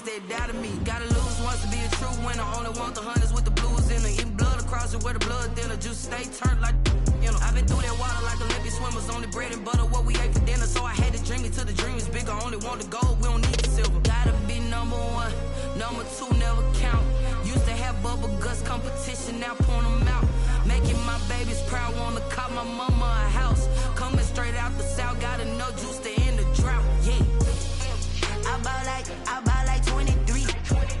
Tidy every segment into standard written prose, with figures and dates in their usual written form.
that doubted me. Gotta lose once to be a true winner. Only want the hunters with the blues in her. Eating blood across it where the blood thinner. Juice stay turned like, you know. I've been through that water like Olympic swimmers. Only bread and butter what we ate for dinner. So I had to dream it till the dream is bigger. Only want the gold, we don't need the silver. Gotta be number one, number two never count. Used to have bubble guts competition, now point them out. Making my babies proud, wanna cop my mama a house. Coming straight out the south, got enough juice to end the drought. Yeah. I bought like 23.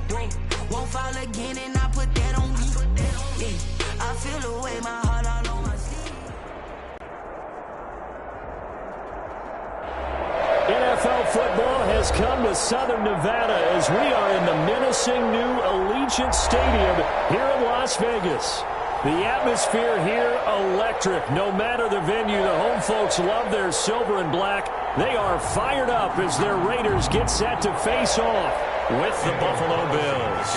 Whoa. Won't fall again and I put that on me. Yeah. I feel the way my heart all on my sleeve. NFL football has come to Southern Nevada as we are in the menacing new Allegiant Stadium here in Las Vegas. The atmosphere here, electric. No matter the venue, the home folks love their silver and black. They are fired up as their Raiders get set to face off with the Buffalo Bills.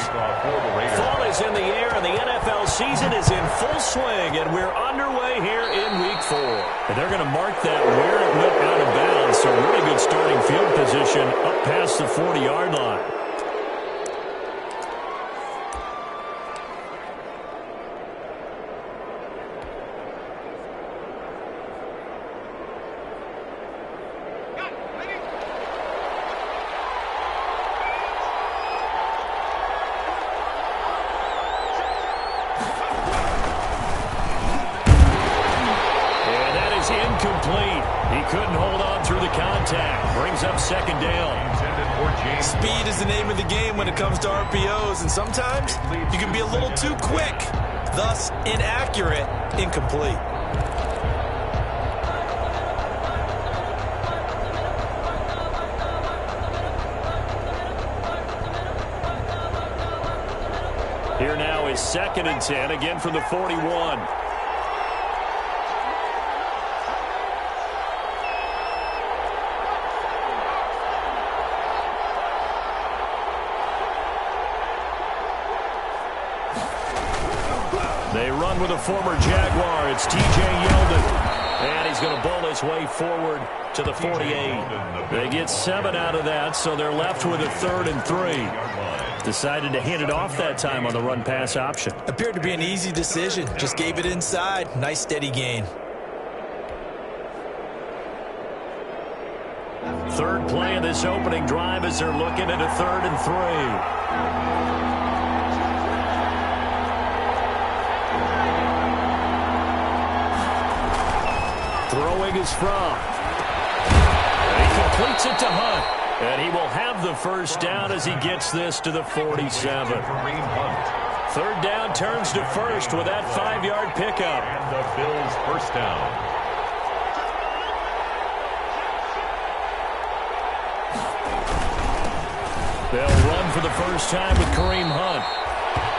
Fall is in the air, and the NFL season is in full swing, and we're underway here in Week 4. And they're going to mark that where it went out of bounds, so really good starting field position up past the 40-yard line. Incomplete. He couldn't hold on through the contact. Brings up second down. Speed is the name of the game when it comes to RPOs, and sometimes you can be a little too quick. Thus, inaccurate, incomplete. Here now is 2nd and 10, again from the 41. They run with a former Jaguar. It's T.J. Yeldon. And he's going to bowl his way forward to the 48. They get 7 out of that, so they're left with a 3rd and 3. Decided to hand it off that time on the run-pass option. Appeared to be an easy decision. Just gave it inside. Nice steady gain. Third play of this opening drive as they're looking at a 3rd and 3. Throwing is from. And he completes it to Hunt. And he will have the first down as he gets this to the 47. 3rd down turns to first with that 5-yard pickup. And the Bills' first down. They'll run for the first time with Kareem Hunt.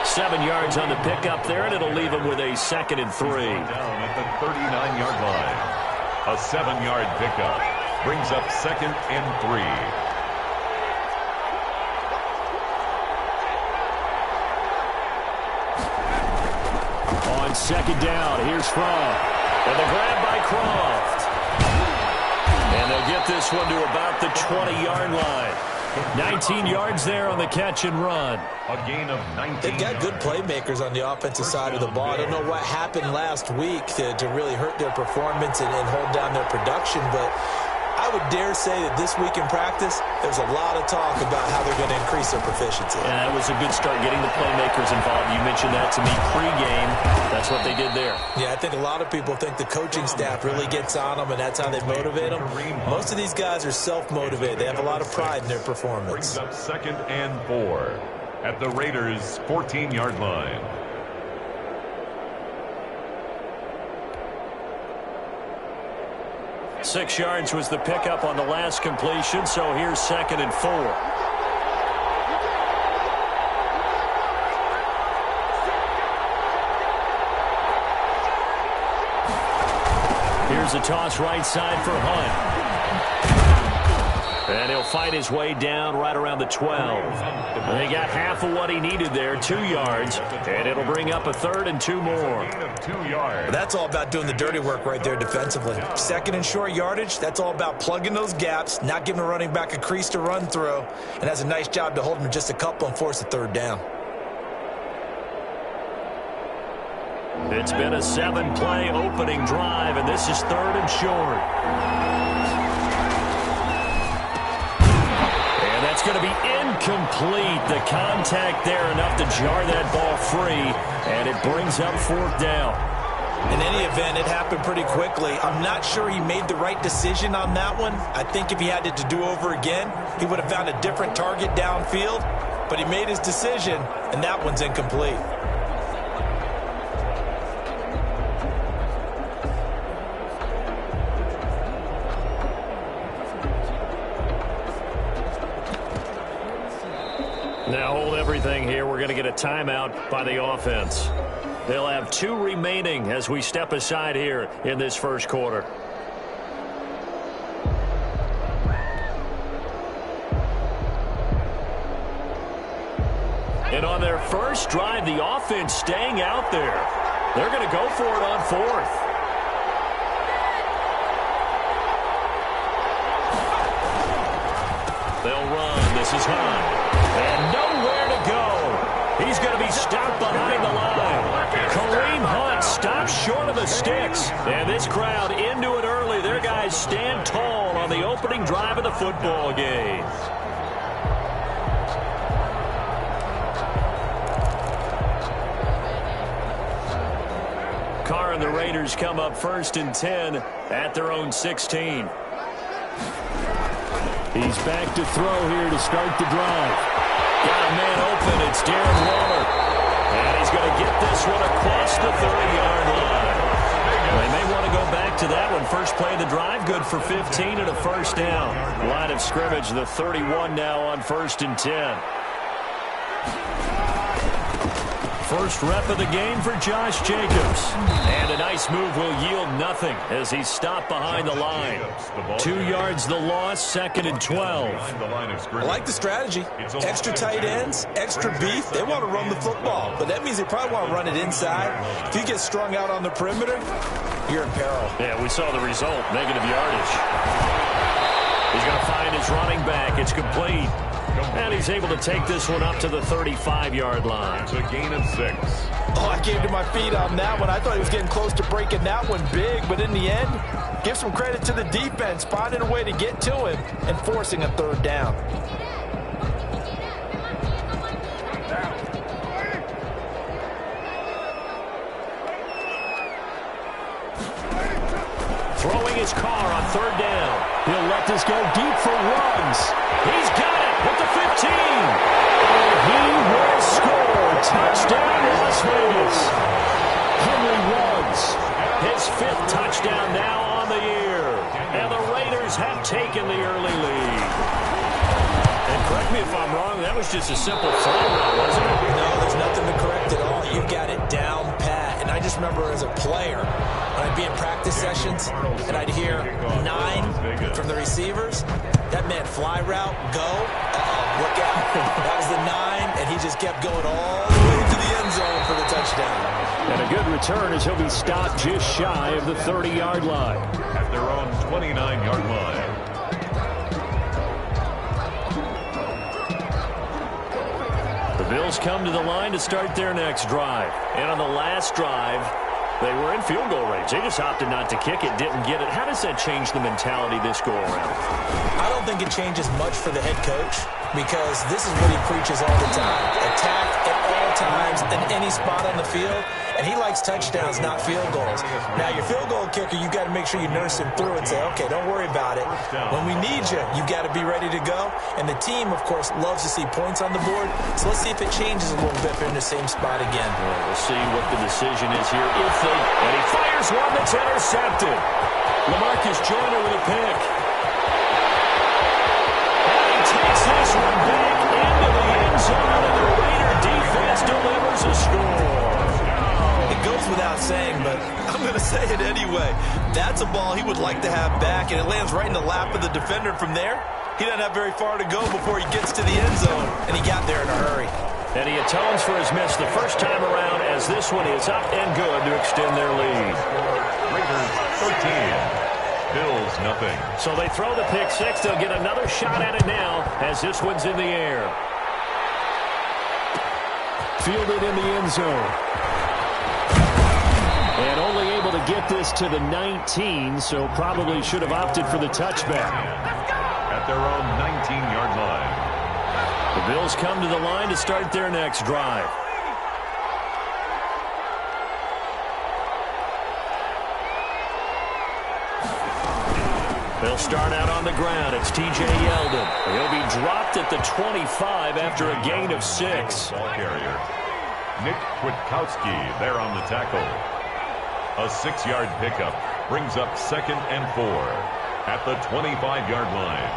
7 yards on the pickup there, and it'll leave him with a 2nd and 3. Down at the 39-yard line. A 7-yard pickup brings up 2nd and 3. On 2nd down, here's from. And the grab by Croft. And they'll get this one to about the 20-yard line. 19 yards there on the catch and run. A gain of 19. They've got good playmakers on the offensive side of the ball. I don't know what happened last week to really hurt their performance and hold down their production, but I would dare say that this week in practice, there's a lot of talk about how they're going to increase their proficiency. Yeah, that was a good start getting the playmakers involved. You mentioned that to me pregame. That's what they did there. Yeah, I think a lot of people think the coaching staff really gets on them, and that's how they motivate them. Most of these guys are self-motivated. They have a lot of pride in their performance. Brings up 2nd and 4 at the Raiders' 14-yard line. Six yards was the pickup on the last completion, so here's 2nd and 4. Here's a toss right side for Hunt. And he'll fight his way down right around the 12. And he got half of what he needed there, 2 yards. And it'll bring up a 3rd and 2 more. That's all about doing the dirty work right there defensively. 2nd and short yardage, that's all about plugging those gaps, not giving a running back a crease to run through, and has a nice job to hold him just a couple and force a 3rd down. It's been a 7-play opening drive, and this is 3rd and short. And that's going to be incomplete. The contact there enough to jar that ball free, and it brings up 4th down. In any event, it happened pretty quickly. I'm not sure he made the right decision on that one. I think if he had it to do over again, he would have found a different target downfield, but he made his decision, and that one's incomplete. Now hold everything here. We're going to get a timeout by the offense. They'll have 2 remaining as we step aside here in this first quarter. And on their first drive, the offense staying out there. They're going to go for it on 4th. They'll run. This is Hunt. And nowhere to go. He's going to be stopped behind the line. Kareem Hunt stops short of the sticks. And this crowd into it early. Their guys stand tall on the opening drive of the football game. Carr and the Raiders come up 1st and 10 at their own 16. He's back to throw here to start the drive. Got a man open. It's Darren Waller. And he's going to get this one across the 30-yard line. They may want to go back to that one. First play of the drive, good for 15 and a 1st down. Line of scrimmage, the 31 now on 1st and 10. First rep of the game for Josh Jacobs. And a nice move will yield nothing as he's stopped behind the line. 2 yards the loss, 2nd and 12. I like the strategy. Extra tight ends, extra beef. They want to run the football, but that means they probably want to run it inside. If you get strung out on the perimeter, you're in peril. Yeah, we saw the result, negative yardage. He's going to find his running back. It's complete. And he's able to take this one up to the 35-yard line. It's a gain of 6. Oh, I came to my feet on that one. I thought he was getting close to breaking that one big, but in the end, give some credit to the defense, finding a way to get to him and forcing a 3rd down. Throwing his Carr on 3rd down. He'll let this go deep for Ruggs. He's got it with the 15. And he will score. Touchdown, Las Vegas. Henry Ruggs, his 5th touchdown now on the year. And the Raiders have taken the early lead. And correct me if I'm wrong, that was just a simple fly route, wasn't it? No, there's nothing to correct at all. You got it down pat. And I just remember as a player, when I'd be in practice sessions and I'd hear 9 from the receivers, that meant fly route, go, look out. That was the 9, and he just kept going all the way to the end zone for the touchdown. And a good return as he'll be stopped just shy of the 30-yard line. At their own 29-yard line. The Bills come to the line to start their next drive. And on the last drive, they were in field goal range. They just opted not to kick it, didn't get it. How does that change the mentality this go-around? I don't think it changes much for the head coach because this is what he preaches all the time. Attack at all times in any spot on the field. And he likes touchdowns, not field goals. Now, your field goal kicker, you got to make sure you nurse him through and say, okay, don't worry about it. When we need you, you got to be ready to go. And the team, of course, loves to see points on the board. So let's see if it changes a little bit if they're in the same spot again. Well, we'll see what the decision is here. And he fires one that's intercepted. LaMarcus Joyner with a pick. And he takes this one back into the end zone, and the Raider defense delivers a score. It goes without saying, but I'm going to say it anyway. That's a ball he would like to have back, and it lands right in the lap of the defender from there. He doesn't have very far to go before he gets to the end zone, and he got there in a hurry. And he atones for his miss the first time around as this one is up and good to extend their lead. Raiders 13, Bills nothing. So they throw the pick six. They'll get another shot at it now as this one's in the air. Fielded in the end zone. And only able to get this to the 19, so probably should have opted for the touchback. At their own 19-yard line. The Bills come to the line to start their next drive. They'll start out on the ground. It's T.J. Yeldon. He'll be dropped at the 25 after a gain of 6. Ball carrier. Nick Kwiatkowski there on the tackle. A 6-yard pickup brings up 2nd and 4 at the 25-yard line.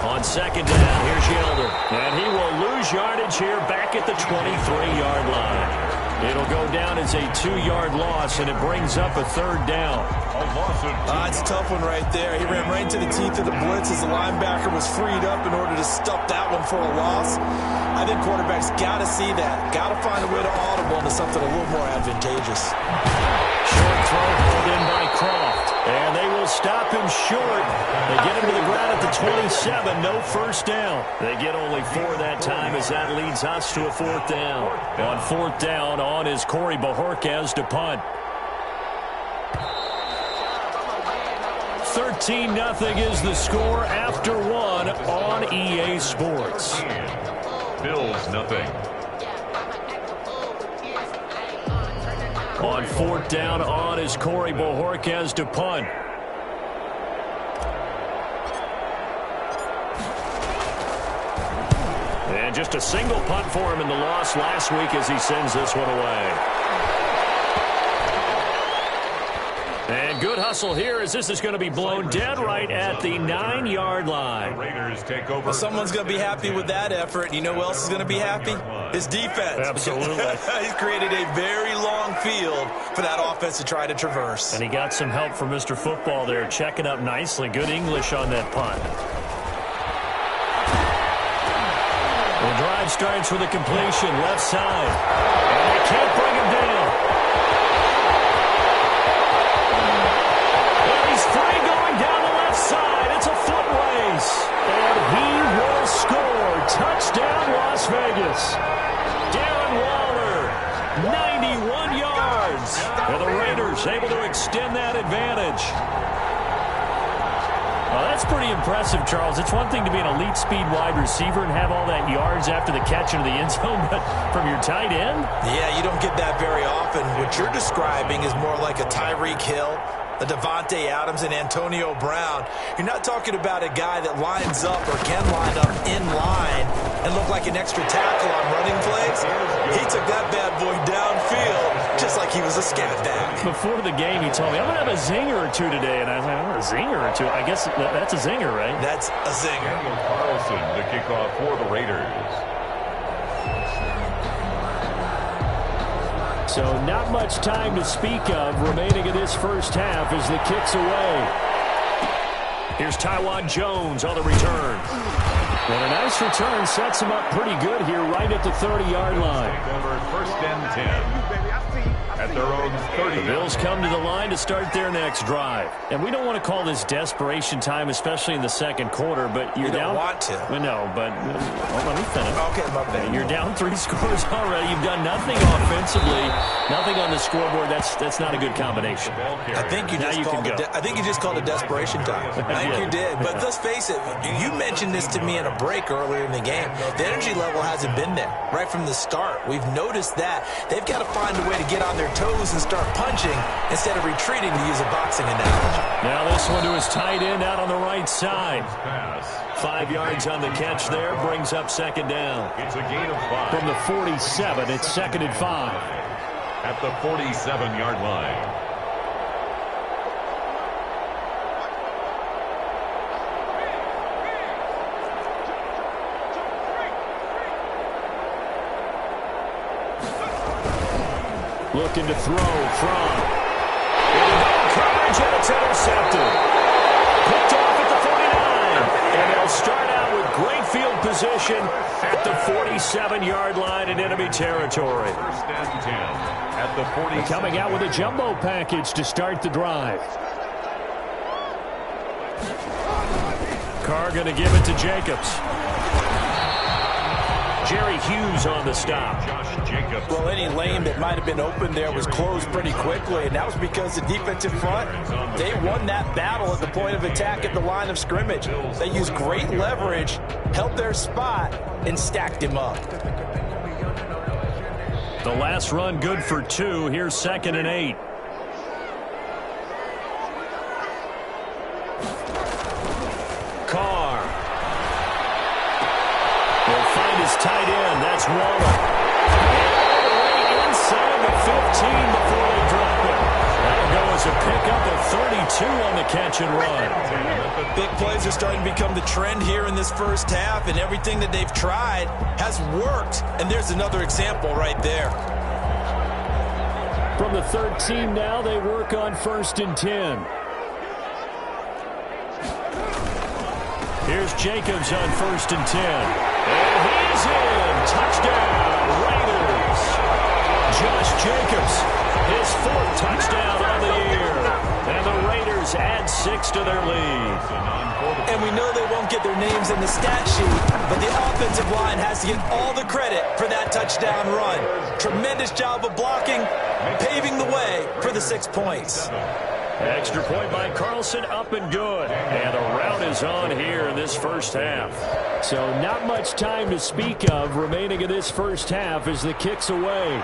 On 2nd down, here's Yeldon. And he will lose yardage here back at the 23-yard line. It'll go down as a 2-yard loss, and it brings up a 3rd down. It's a tough one right there. He ran right into the teeth of the blitz as the linebacker was freed up in order to stuff that one for a loss. I think quarterbacks got to see that. Got to find a way to audible into something a little more advantageous. Short throw pulled in by Croft. And they will stop him short. They get him to the ground at the 27. No first down. They get only 4 that time as that leads us to a 4th down. On 4th down, on is Corey Bojorquez to punt. 13-0 is the score after 1 on EA Sports. Bills nothing. On 4th down, on is Corey Bojorquez to punt. And just a single punt for him in the loss last week as he sends this one away. And good hustle here as this is going to be blown dead right at the 9-yard line. The Raiders take over. Well, someone's going to be happy with that effort. You know who else is going to be happy? His defense. Absolutely. He's created a very long field for that offense to try to traverse. And he got some help from Mr. Football there, checking up nicely. Good English on that punt. The drive starts with a completion, left side. And they can't bring him down. And he's free going down the left side. It's a foot race. And he will score. Touchdown, Las Vegas. Darren Waller, 91 yards. And the Raiders able to extend that advantage. Well, that's pretty impressive, Charles. It's one thing to be an elite speed wide receiver and have all that yards after the catch into the end zone, but from your tight end? Yeah, you don't get that very often. What you're describing is more like a Tyreek Hill, a Devontae Adams, and Antonio Brown. You're not talking about a guy that lines up or can line up in line and look like an extra tackle on running plays. He took that bad boy downfield just like he was a scat back. Before the game, he told me, I'm going to have a zinger or two today. And I was like, oh, a zinger or two? I guess that's a zinger, right? That's a zinger. Daniel Carlson to kick off for the Raiders. So not much time to speak of remaining in this first half as the kick's away. Here's Taiwan Jones on the return. And a nice return sets him up pretty good here right at the 30-yard line. Take over 1st and 10. At their own 30. The Bills come to the line to start their next drive. And we don't want to call this desperation time, especially in the second quarter, but you're down. You don't want to. Well, no, but let me finish. Okay, my bad. You're down 3 scores already. You've done nothing offensively, nothing on the scoreboard. That's not a good combination. I think you just called it desperation time. I think you did. But let's face it, you mentioned this to me in a break earlier in the game. The energy level hasn't been there right from the start. We've noticed that. They've got to find a way to get on their toes and start punching instead of retreating, to use a boxing analogy. Now this one to his tight end out on the right side. 5 yards on the catch there, brings up 2nd down. It's a gain of 5. From the 47, it's 2nd and 5. At the 47-yard line. Looking to throw from. Coverage coverage, and it's intercepted. Picked off at the 49. And they'll start out with great field position at the 47-yard line in enemy territory. First and 10 at the 47. Coming out with a jumbo package to start the drive. Carr going to give it to Jacobs. Jerry Hughes on the stop. Josh Jacobs. Well, any lane that might have been open there was closed pretty quickly, and that was because the defensive front, they won that battle at the point of attack at the line of scrimmage. They used great leverage, held their spot, and stacked him up. The last run good for 2. Here's 2nd and 8. Carr. He'll find his tight end. That's Waller. And all the way inside the 15 before they drop it. That'll go as a pickup of 32 on the catch and run. Big plays are starting to become the trend here in this first half, and everything that they've tried has worked. And there's another example right there. From the 13 now, they work on 1st and 10. Here's Jacobs on 1st and 10. And he's in. Touchdown, Raiders. Josh Jacobs, his 4th touchdown on the year. And the Raiders add 6 to their lead. And we know they won't get their names in the stat sheet, but the offensive line has to get all the credit for that touchdown run. Tremendous job of blocking, paving the way for the 6 points. Extra point by Carlson, up and good. And the rout is on here in this first half. So not much time to speak of remaining in this first half as the kick's away.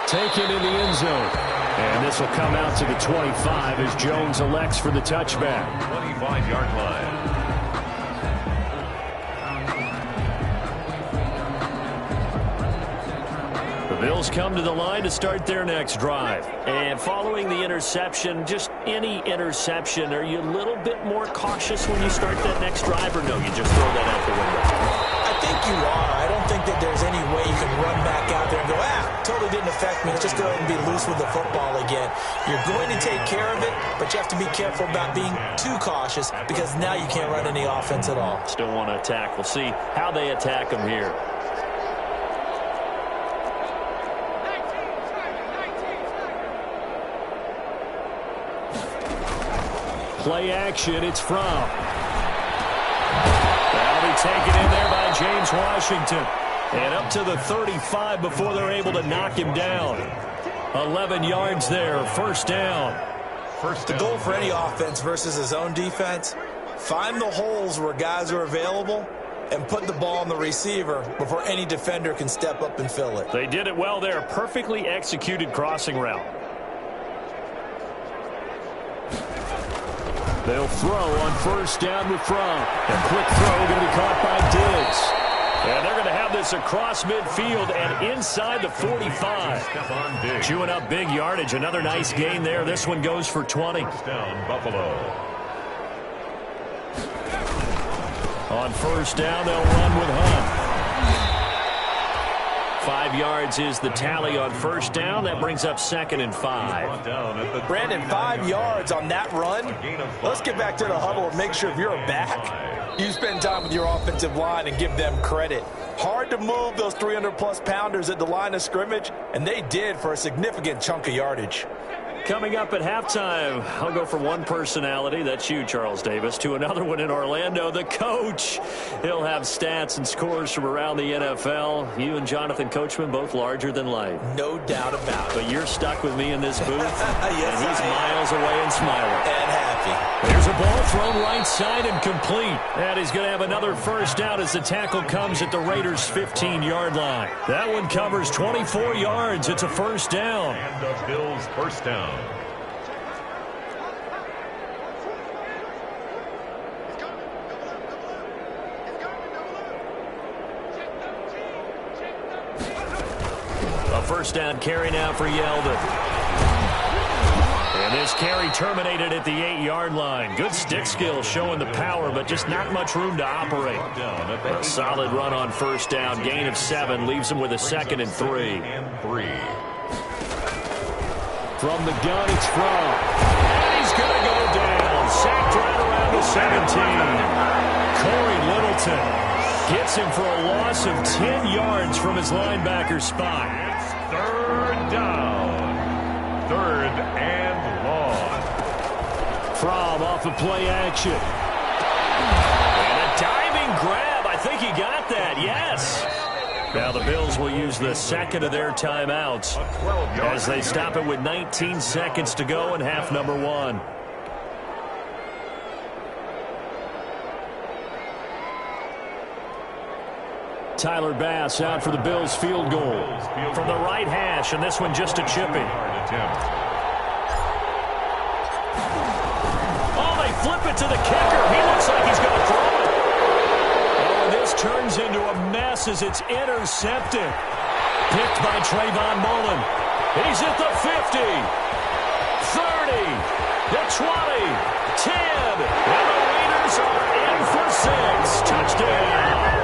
Taken in the end zone. And this will come out to the 25 as Jones elects for the touchback. 25-yard line. The Bills come to the line to start their next drive. And following the interception, just any interception, are you a little bit more cautious when you start that next drive, or no, you just throw that out the window? I think you are. I don't think that there's any way you can run back out there and go, totally didn't affect me. Let's just go ahead and be loose with the football again. You're going to take care of it, but you have to be careful about being too cautious because now you can't run any offense at all. Still want to attack. We'll see how they attack them here. Play action, it's from. That'll be taken in there by James Washington. And up to the 35 before they're able to knock him down. 11 yards there, first down. The goal for any offense versus his own defense, find the holes where guys are available and put the ball on the receiver before any defender can step up and fill it. They did it well there. Perfectly executed crossing route. They'll throw on first down with Fromm. A quick throw going to be caught by Diggs. And they're going to have this across midfield and inside the 45. Chewing up big yardage. Another nice gain there. This one goes for 20. Down Buffalo. On first down, they'll run with Hunt. 5 yards is the tally on first down. That brings up 2nd and 5. Brandon, 5 yards on that run. Let's get back to the huddle and make sure if you're a back, you spend time with your offensive line and give them credit. Hard to move those 300-plus pounders at the line of scrimmage, and they did for a significant chunk of yardage. Coming up at halftime, I'll go from one personality, that's you, Charles Davis, to another one in Orlando, the coach. He'll have stats and scores from around the NFL. You and Jonathan Coachman, both larger than life. No doubt about it. But you're stuck with me in this booth, yes, and he's miles away and smiling. And happy. There's a ball thrown right side and complete. And he's going to have another first down as the tackle comes at the Raiders' 15-yard line. That one covers 24 yards. It's a first down. And the Bills' first down. A first down carry now for Yeldon. And this carry terminated at the 8-yard line. Good stick skill showing the power, but just not much room to operate. A solid run on first down. Gain of 7 leaves him with a 2nd and 3. From the gun, it's from. And he's going to go down. Sacked right around the 17. Corey Littleton gets him for a loss of 10 yards from his linebacker spot. It's third down. Third and long. From off of play action. And a diving grab. I think he got that. Yes. Now the Bills will use the second of their timeouts as they stop it with 19 seconds to go in half number 1. Tyler Bass out for the Bills field goal from the right hash, and this one just a chippy. Oh, they flip it to the kicker. He looks like he's going to throw it. Oh, and this turns into a mess as it's intercepted. Picked by Trayvon Mullen. He's at the 50, 30, the 20, 10, and the Raiders are in for 6. Touchdown.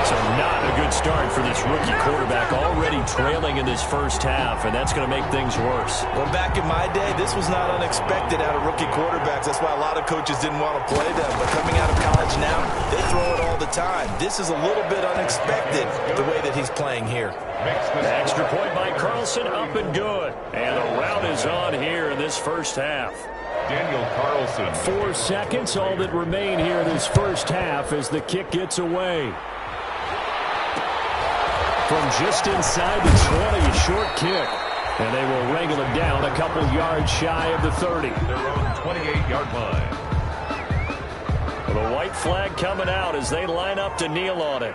So not a good start for this rookie quarterback, already trailing in this first half, and that's going to make things worse. Well, back in my day, this was not unexpected out of rookie quarterbacks. That's why a lot of coaches didn't want to play them. But coming out of college now, they throw it all the time. This is a little bit unexpected, the way that he's playing here. Extra point by Carlson, up and good. And the route is on here in this first half. Daniel Carlson. 4 seconds, all that remain here in this first half as the kick gets away. From just inside the 20, a short kick. And they will wrangle it down a couple yards shy of the 30. Their own 28-yard line. The white flag coming out as they line up to kneel on it.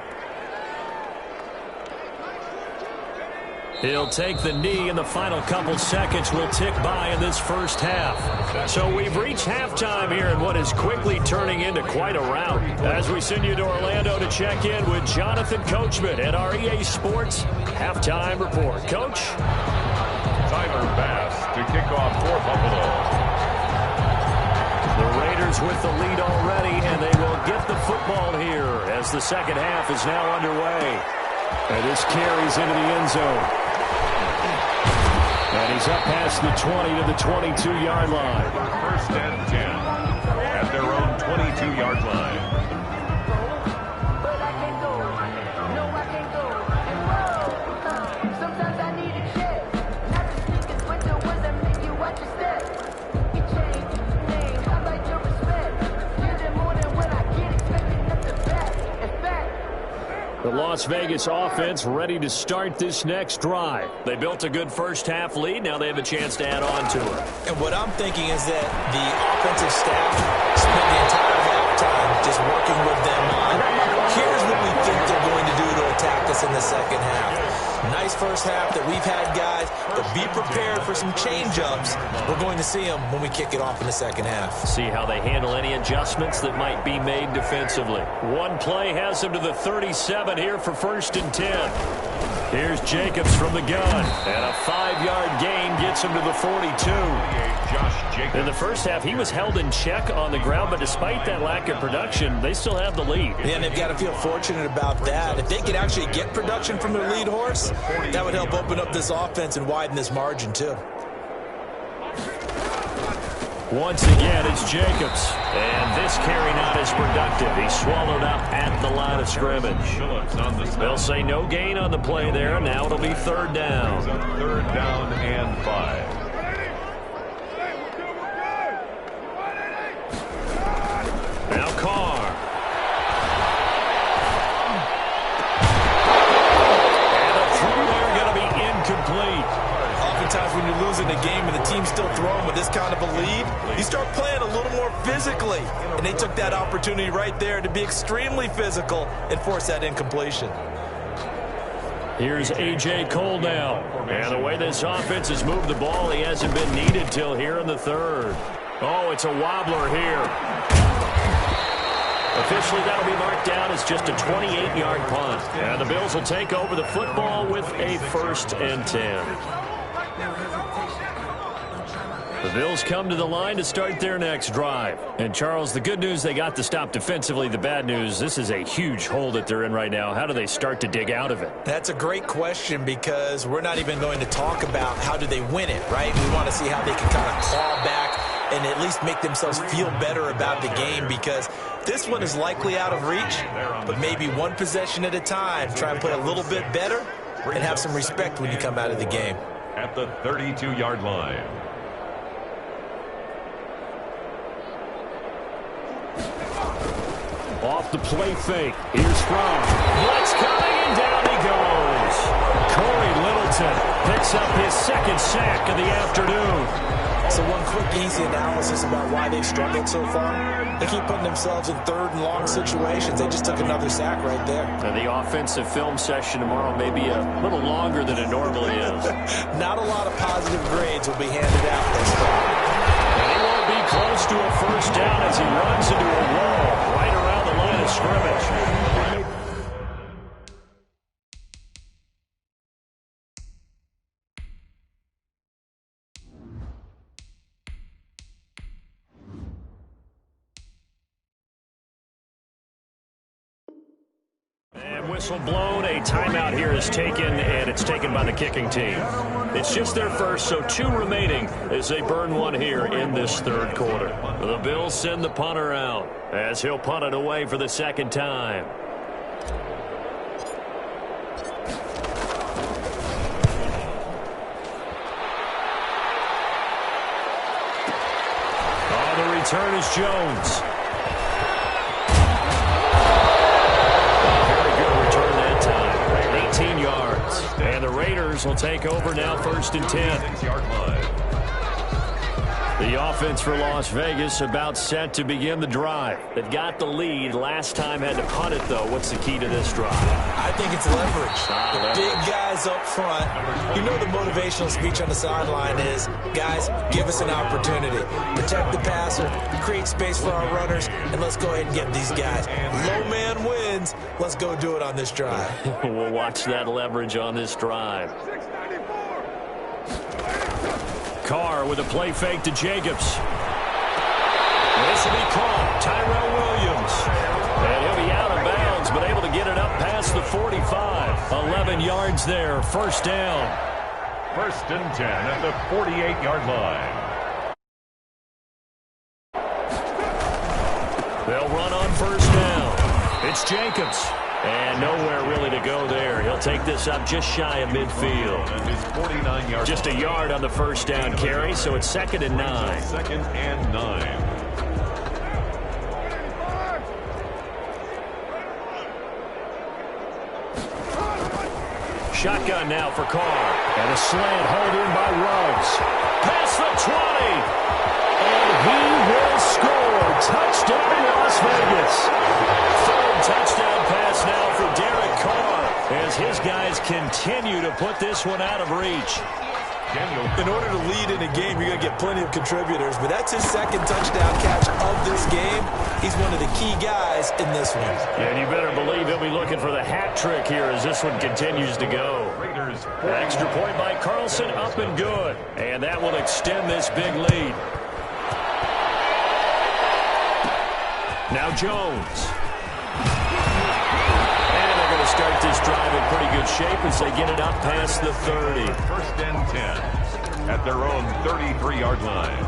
He'll take the knee, and the final couple seconds will tick by in this first half. So we've reached halftime here in what is quickly turning into quite a rout. As we send you to Orlando to check in with Jonathan Coachman at our EA Sports Halftime Report. Coach? Tyler Bass to kick off for Buffalo. The Raiders with the lead already, and they will get the football here as the second half is now underway. And this carries into the end zone. And he's up past the 20 to the 22-yard line. First and 10 at their own 22-yard line. The Las Vegas offense ready to start this next drive. They built a good first half lead. Now they have a chance to add on to it. And what I'm thinking is that the offensive staff spent the entire halftime just working with them on, here's what we think they're going to do to attack us in the second half. Nice first half that we've had, guys, but be prepared for some change-ups. We're going to see them when we kick it off in the second half. See how they handle any adjustments that might be made defensively. One play has them to the 37 here for first and 10. Here's Jacobs from the gun, and a 5-yard gain gets him to the 42. In the first half, he was held in check on the ground, but despite that lack of production, they still have the lead. Yeah, and they've got to feel fortunate about that. If they could actually get production from their lead horse, that would help open up this offense and widen this margin, too. Once again, it's Jacobs. And this carry not as productive. He's swallowed up at the line of scrimmage. They'll say no gain on the play there. Now it'll be third down. Third down and 5. Now Carr. And the throw there going to be incomplete. Oftentimes when you're losing a game and the team's still throwing with this kind of a lead, you start playing a little more physically. And they took that opportunity right there to be extremely physical and force that incompletion. Here's A.J. Cole now. And the way this offense has moved the ball, he hasn't been needed till here in the third. Oh, it's a wobbler here. Officially, that'll be marked down as just a 28-yard punt. And the Bills will take over the football with a first and 10. The Bills come to the line to start their next drive. And, Charles, the good news, they got the stop defensively. The bad news, this is a huge hole that they're in right now. How do they start to dig out of it? That's a great question because we're not even going to talk about how do they win it, right? We want to see how they can kind of claw back and at least make themselves feel better about the game, because this one is likely out of reach, but maybe one possession at a time. Try and play a little bit better and have some respect when you come out of the game. At the 32-yard line. Off the play fake. Here's From. Blitz coming, and down he goes. Corey Littleton picks up his second sack of the afternoon. So one quick, easy analysis about why they've struggled so far. They keep putting themselves in third and long situations. They just took another sack right there. And the offensive film session tomorrow may be a little longer than it normally is. Not a lot of positive grades will be handed out this time. And he won't be close to a first down as he runs into a wall right around the line of scrimmage. Whistle blown, a timeout here is taken, and it's taken by the kicking team. It's just their first, so 2 remaining as they burn one here in this third quarter. The Bills send the punter out as he'll punt it away for the second time. The return is Jones. And the Raiders will take over now, 1st and 10. 6-yard line. The offense for Las Vegas about set to begin the drive. They've got the lead. Last time had to punt it, though. What's the key to this drive? I think it's leverage. The big guys up front. You know the motivational speech on the sideline is, guys, give us an opportunity. Protect the passer, create space for our runners, and let's go ahead and get these guys. Low man wins. Let's go do it on this drive. We'll watch that leverage on this drive. Carr with a play fake to Jacobs. This will be caught. Tyrell Williams. And he'll be out of bounds, but able to get it up past the 45. 11 yards there. First down. 1st and 10 at the 48-yard line. They'll run on first down. It's Jacobs. And nowhere really to go there. He'll take this up just shy of midfield. Just a yard on the first down carry, so it's 2nd and 9. 2nd and 9. Shotgun now for Carr. And a slant hauled in by Ruggs. Past the 20. And he will score. Touchdown, Las Vegas. Touchdown pass now for Derek Carr as his guys continue to put this one out of reach. In order to lead in a game, you're going to get plenty of contributors, but that's his second touchdown catch of this game. He's one of the key guys in this one. And you better believe he'll be looking for the hat trick here as this one continues to go. An extra point by Carlson, up and good. And that will extend this big lead. Now Jones. Start this drive in pretty good shape as they get it up past the 30. 1st and 10 at their own 33-yard line.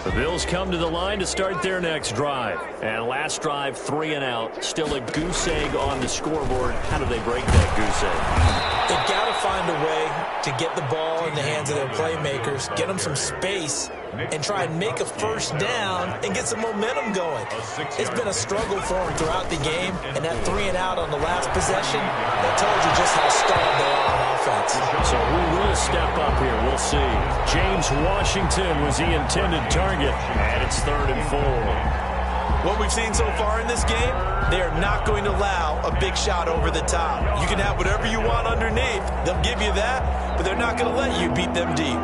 The Bills come to the line to start their next drive. And last drive, 3 and out. Still a goose egg on the scoreboard. How do they break that goose egg? They've got to find a way to get the ball in the hands of their playmakers, get them some space, and try and make a first down and get some momentum going. It's been a struggle for them throughout the game, and that 3 and out on the last possession, that told you just how stalled they are on offense. So who will step up here? We'll see. James Washington was the intended target, and it's 3rd and 4. What we've seen so far in this game, they are not going to allow a big shot over the top. You can have whatever you want underneath. They'll give you that, but they're not going to let you beat them deep.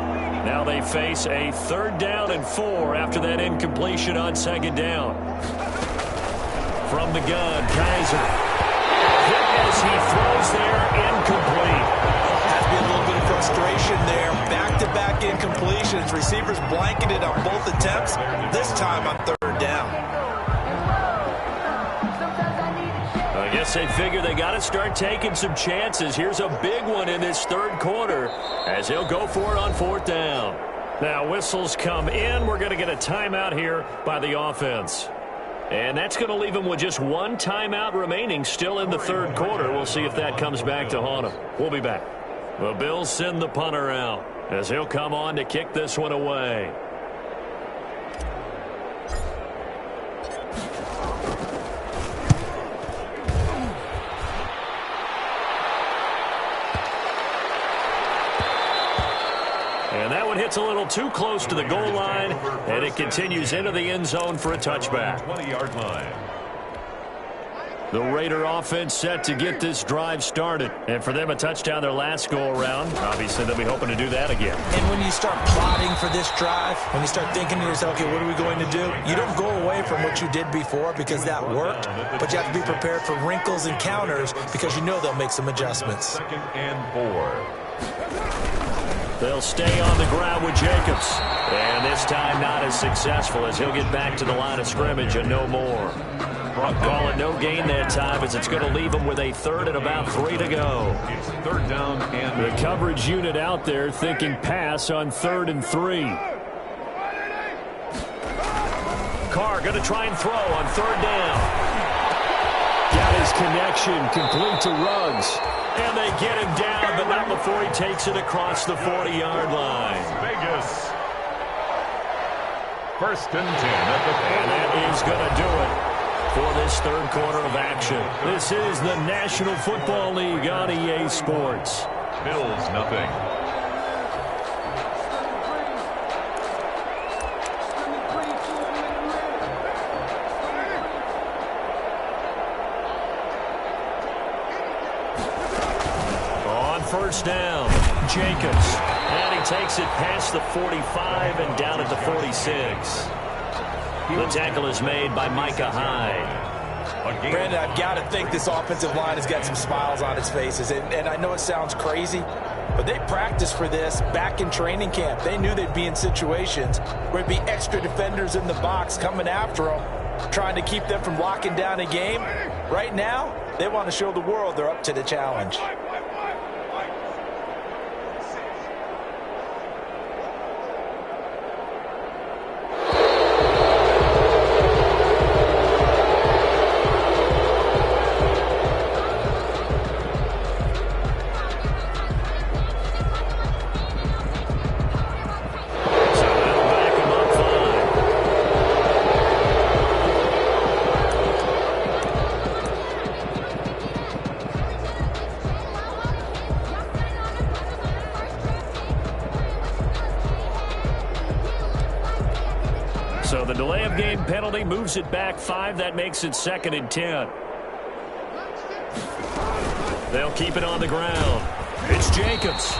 Now they face a 3rd down and 4 after that incompletion on 2nd down. From the gun, Kaiser. Hit as he throws there, incomplete. Has to be a little bit of frustration there. Back-to-back incompletions. Receivers blanketed on both attempts, this time on third down. I guess they figure they got to start taking some chances. Here's a big one in this third quarter as he'll go for it on fourth down. Now whistles come in. We're going to get a timeout here by the offense. And that's going to leave him with just one timeout remaining still in the third quarter. We'll see if that comes back to haunt him. We'll be back. The Bills send the punter out as he'll come on to kick this one away. And that one hits a little too close to the goal line, and it continues into the end zone for a touchback. 20-yard line. The Raider offense set to get this drive started. And for them, a touchdown their last go-around. Obviously, they'll be hoping to do that again. And when you start plotting for this drive, when you start thinking to yourself, okay, what are we going to do? You don't go away from what you did before because that worked, but you have to be prepared for wrinkles and counters because you know they'll make some adjustments. 2nd and 4. They'll stay on the ground with Jacobs. And this time not as successful as he'll get back to the line of scrimmage and no more. Call it no gain that time as it's going to leave him with a third and about 3 to go. It's third down and the coverage unit out there thinking pass on 3rd and 3. Carr going to try and throw on 3rd down. Got his connection complete to Ruggs. And they get him down, but not before he takes it across the 40-yard line. Vegas. 1st and 10 at the 40. And that is going to do it for this third quarter of action. This is the National Football League on EA Sports. Bills nothing. First down, Jacobs. And he takes it past the 45 and down at the 46. The tackle is made by Micah Hyde. Brandon, I've got to think this offensive line has got some smiles on its faces. And I know it sounds crazy, but they practiced for this back in training camp. They knew they'd be in situations where it'd be extra defenders in the box coming after them, trying to keep them from locking down a game. Right now, they want to show the world they're up to the challenge. So the delay of game penalty moves it back 5. That makes it 2nd and 10. They'll keep it on the ground. It's Jacobs.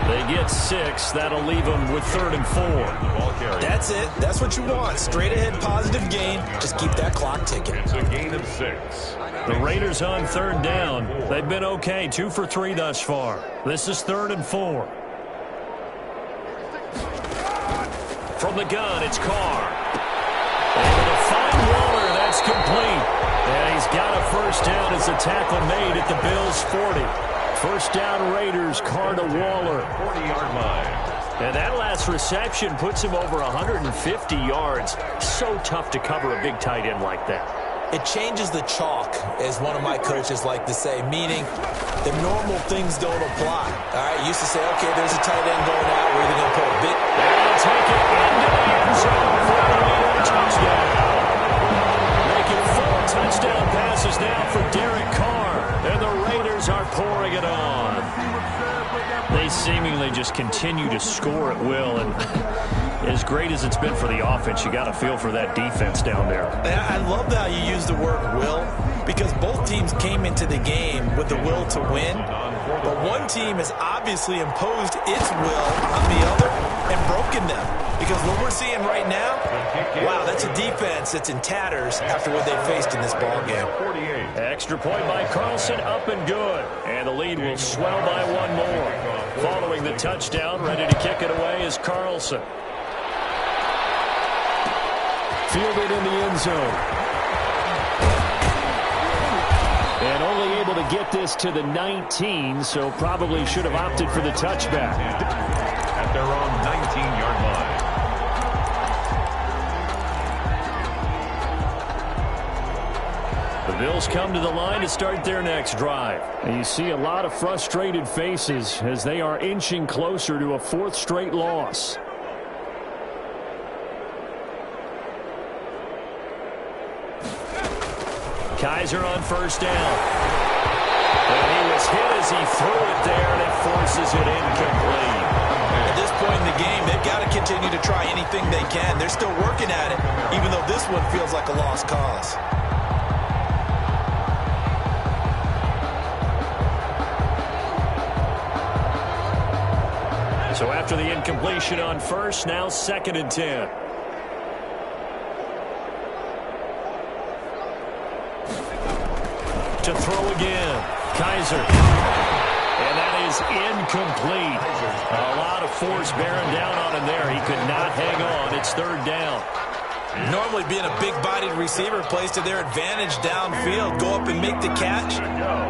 They get 6. That'll leave them with 3rd and 4. That's it. That's what you want. Straight ahead positive gain. Just keep that clock ticking. It's a gain of 6. The Raiders on 3rd down. They've been okay. 2 for 3 thus far. This is 3rd and 4. From the gun, it's Carr. Able to find Waller. That's complete. And he's got a first down as the tackle made at the Bills' 40. First down Raiders, Carr to Waller. 40-yard line. And that last reception puts him over 150 yards. So tough to cover a big tight end like that. It changes the chalk, as one of my coaches like to say, meaning the normal things don't apply. All right, used to say, okay, there's a tight end going out. We're either going to put a bit. And take it into the end zone for a Raider touchdown. Making 4 touchdown passes now for Derek Carr. And the Raiders are pouring it on. They seemingly just continue to score at will. And as great as it's been for the offense, you got to feel for that defense down there. I love how you use the word will, because both teams came into the game with the will to win, but one team has obviously imposed its will on the other and broken them. Because what we're seeing right now, wow, that's a defense that's in tatters after what they faced in this ball game. Extra point by Carlson, up and good. And the lead will swell by one more. Following the touchdown, ready to kick it away is Carlson. Fielded in the end zone. And only able to get this to the 19, so probably should have opted for the touchback. At their own 19-yard line. The Bills come to the line to start their next drive. And you see a lot of frustrated faces as they are inching closer to a fourth straight loss. Kaiser on first down. And he was hit as he threw it there, and it forces it incomplete. At this point in the game, they've got to continue to try anything they can. They're still working at it, even though this one feels like a lost cause. So after the incompletion on first, now 2nd and 10. To throw again. Kaiser. And that is incomplete. A lot of force bearing down on him there. He could not hang on. It's 3rd down. Normally being a big-bodied receiver plays to their advantage downfield. Go up and make the catch,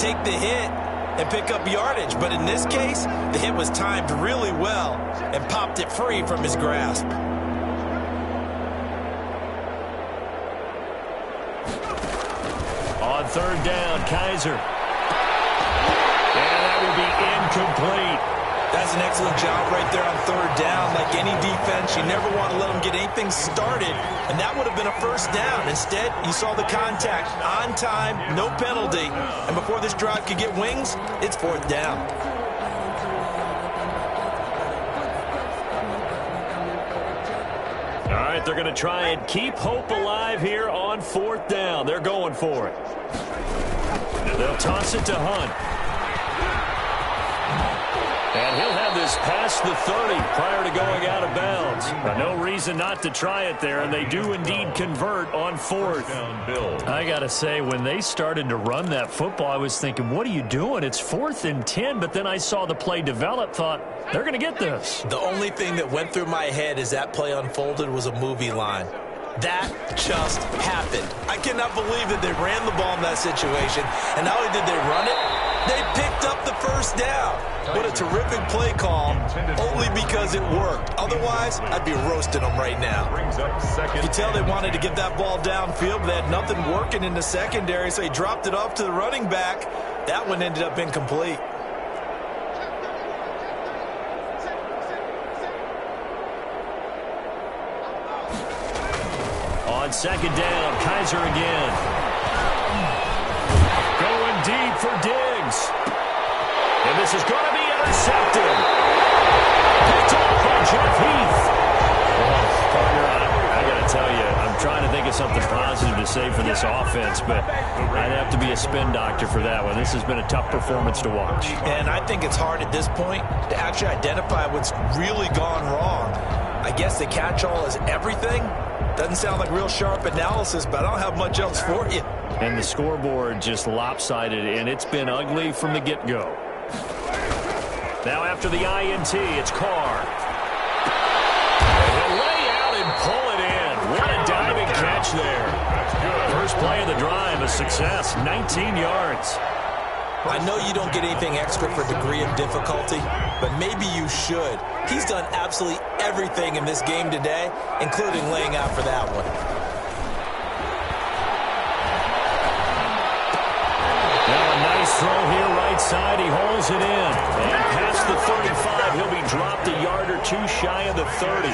take the hit, and pick up yardage. But in this case, the hit was timed really well and popped it free from his grasp. On 3rd down, Kaiser. And that will be incomplete. That's an excellent job right there on 3rd down. Like any defense, you never want to let them get anything started, and that would have been a first down. Instead, you saw the contact on time, no penalty, and before this drive could get wings, it's 4th down. All right, they're going to try and keep hope alive here on 4th down. They're going for it. They'll toss it to Hunt. And he'll have this past the 30 prior to going out of bounds. No reason not to try it there, and they do indeed convert on 4th. I got to say, when they started to run that football, I was thinking, what are you doing? It's 4th and 10, but then I saw the play develop, thought, they're going to get this. The only thing that went through my head as that play unfolded was a movie line. That just happened. I cannot believe that they ran the ball in that situation, and not only did they run it, they picked up the first down. What a terrific play call, only because it worked. Otherwise, I'd be roasting them right now. You can tell they wanted to get that ball downfield, but they had nothing working in the secondary, so he dropped it off to the running back. That one ended up incomplete. On 2nd down, Kaiser again. Going deep for Diggs. And this is going to be intercepted. Picked up by Jeff Heath. Partner, I got to tell you, I'm trying to think of something positive to say for this offense, but I'd have to be a spin doctor for that one. This has been a tough performance to watch. And I think it's hard at this point to actually identify what's really gone wrong. I guess the catch-all is everything. Doesn't sound like real sharp analysis, but I don't have much else for you. And the scoreboard just lopsided, and it's been ugly from the get-go. Now after the INT, it's Carr. He'll lay out and pull it in. What a diving catch there. First play of the drive, a success, 19 yards. I know you don't get anything extra for degree of difficulty, but maybe you should. He's done absolutely everything in this game today, including laying out for that one. Now a nice throw here right side. He holds it in. And past the 35, he'll be dropped a yard or two shy of the 30.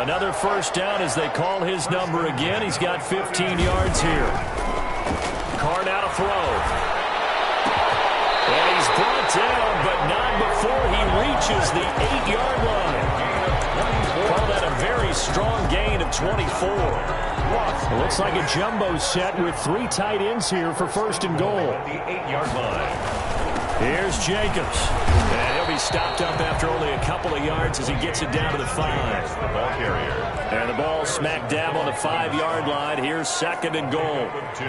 Another first down as they call his number again. He's got 15 yards here. Carr now to throw. And he's brought down, but not before he reaches the 8-yard line. Call that a very strong gain of 24. It looks like a jumbo set with 3 tight ends here for 1st and goal. The 8-yard line. Here's Jacobs. And he'll be he's stopped up after only a couple of yards as he gets it down to the 5. The ball carrier. And the ball smack dab on the 5-yard line. Here's 2nd and goal. 2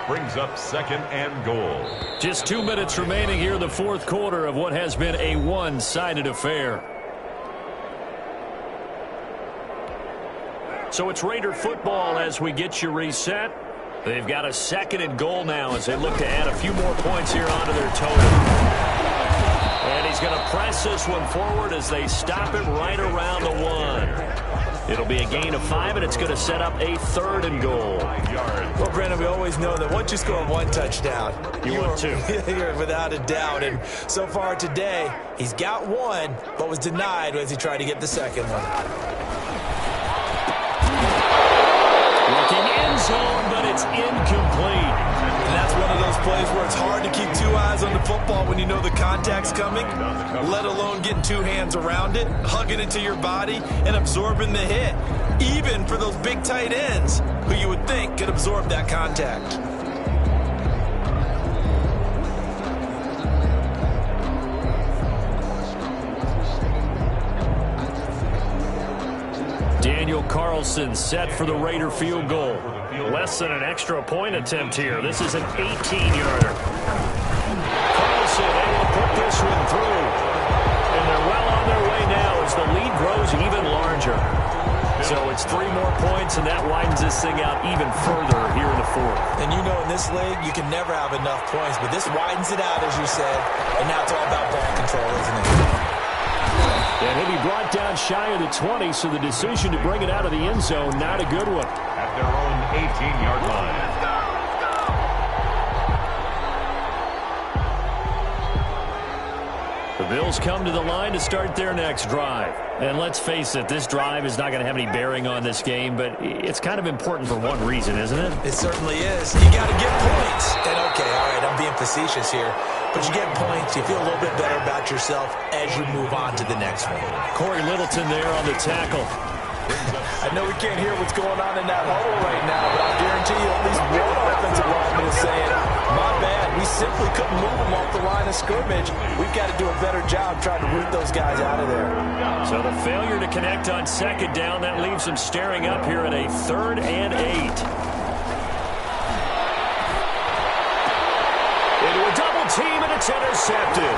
brings up 2nd and goal. Just 2 minutes remaining here in the 4th quarter of what has been a one-sided affair. So it's Raider football as we get you reset. They've got a 2nd and goal now as they look to add a few more points here onto their total. And he's going to press this one forward as they stop him right around the 1. It'll be a gain of 5, and it's going to set up a 3rd and goal. Well, Brandon, we always know that once you score 1 touchdown, you want 2. You're without a doubt. And so far today, he's got 1, but was denied as he tried to get the 2nd one. Looking end zone, but it's incomplete. And that's one of those plays where it's hard to keep 2 eyes on the football when you know the contact's coming, let alone getting 2 hands around it, hugging it to your body, and absorbing the hit, even for those big tight ends who you would think could absorb that contact. Daniel Carlson set for the Raider field goal. Less than an extra point attempt here. This is an 18-yarder. Carlson able to put this one through. And they're well on their way now as the lead grows even larger. So it's 3 more points, and that widens this thing out even further here in the 4th. And you know in this league, you can never have enough points, but this widens it out, as you said, and now it's all about ball control, isn't it? And he'll be brought down shy of the 20, so the decision to bring it out of the end zone, not a good one. At their own 18-yard line. The Bills come to the line to start their next drive. And let's face it, this drive is not going to have any bearing on this game, but it's kind of important for one reason, isn't it? It certainly is. You got to get points. And okay, all right, I'm being facetious here. But you get points, you feel a little bit better about yourself as you move on to the next one. Corey Littleton there on the tackle. I know we can't hear what's going on in that hole right now, but I'll guarantee you at least one offensive lineman is saying, my bad, we simply couldn't move them off the line of scrimmage. We've got to do a better job trying to root those guys out of there. So the failure to connect on 2nd down, that leaves them staring up here at a 3rd and 8. Into a double team, and it's intercepted.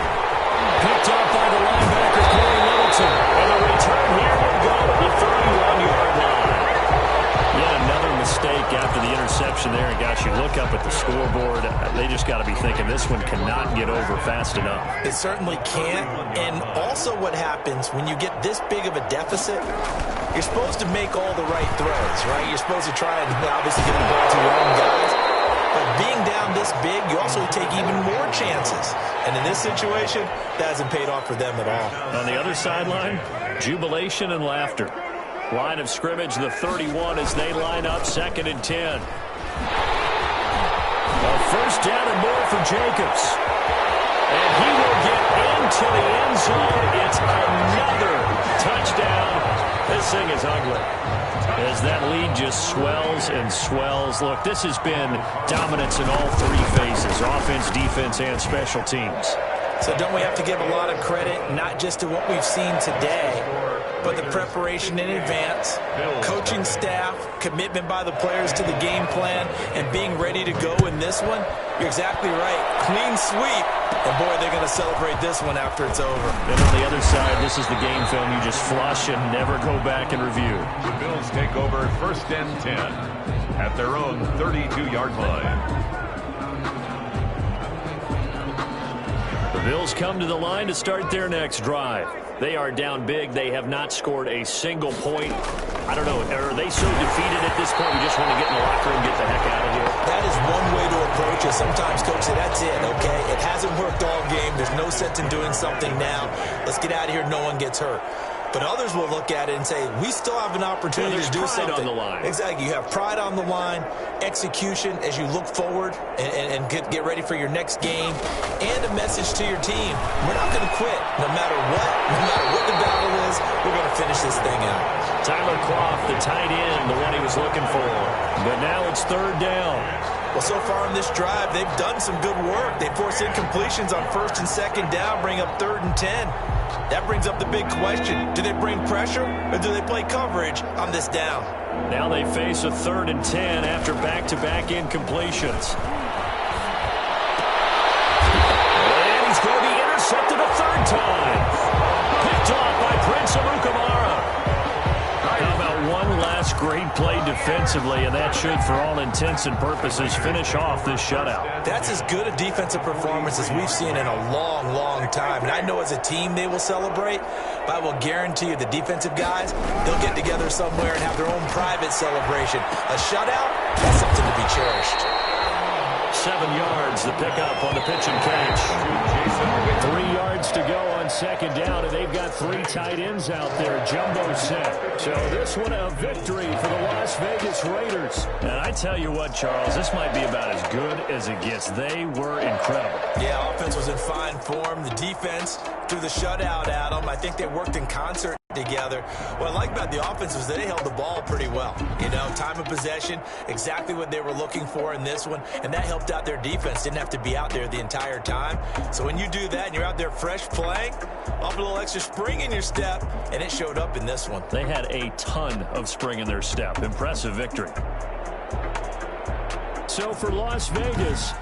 Picked up by the linebacker, Corey Littleton. And the return here will go to the 31-yard line. Yet another mistake after the interception there. And gosh, you look up at the scoreboard, they just got to be thinking this one cannot get over fast enough. It certainly can't. And also what happens when you get this big of a deficit, you're supposed to make all the right throws, right? You're supposed to try and obviously get the ball to your own guys. But being down this big, you also take even more chances. And in this situation, that hasn't paid off for them at all. On the other sideline, jubilation and laughter. Line of scrimmage, the 31 as they line up, 2nd and 10. A 1st down and more for Jacobs. And he will get into the end zone. It's another touchdown. This thing is ugly. As that lead just swells and swells. Look, this has been dominance in all 3 phases, offense, defense, and special teams. So don't we have to give a lot of credit, not just to what we've seen today, but the preparation in advance, coaching staff, commitment by the players to the game plan, and being ready to go in this one? You're exactly right. Clean sweep. And, boy, they're going to celebrate this one after it's over. And on the other side, this is the game film you just flush and never go back and review. The Bills take over 1st and 10 at their own 32-yard line. The Bills come to the line to start their next drive. They are down big. They have not scored a single point. I don't know, are they so defeated at this point we just want to get in the locker room and get the heck out of here? That is one way to approach it. Sometimes coaches say, that's it, okay? It hasn't worked all game. There's no sense in doing something now. Let's get out of here. No one gets hurt. But others will look at it and say, we still have an opportunity to do something. On the line. Exactly. You have pride on the line, execution as you look forward and get ready for your next game, and a message to your team. We're not going to quit. No matter what the battle is, we're going to finish this thing out. Tyler Croft, the tight end, the one he was looking for. But now it's 3rd down. Well, so far on this drive, they've done some good work. They force incompletions on 1st and 2nd down, bring up 3rd and 10. That brings up the big question. Do they bring pressure or do they play coverage on this down? Now they face a 3rd and 10 after back-to-back incompletions. And he's going to be intercepted a 3rd time. Picked off by Prince Amukamara. How about one last great play defensively, and that should, for all intents and purposes, finish off this shutout. That's as good a defensive performance as we've seen in a long, long time. And I know as a team they will celebrate, but I will guarantee you the defensive guys, they'll get together somewhere and have their own private celebration. A shutout, that's something to be cherished. 7 yards, the pickup on the pitch and catch. 3 yards to go on 2nd down, and they've got 3 tight ends out there. Jumbo set. So this one a victory for the Las Vegas Raiders. And I tell you what, Charles, this might be about as good as it gets. They were incredible. Yeah, offense was in fine form. The defense threw the shutout at them. I think they worked in concert together. What I like about the offense was that they held the ball pretty well. You know, time of possession, exactly what they were looking for in this one, and that helped out their defense. Didn't have to be out there the entire time. So when you do that and you're out there fresh playing, off a little extra spring in your step, and it showed up in this one. They had a ton of spring in their step. Impressive victory. So for Las Vegas,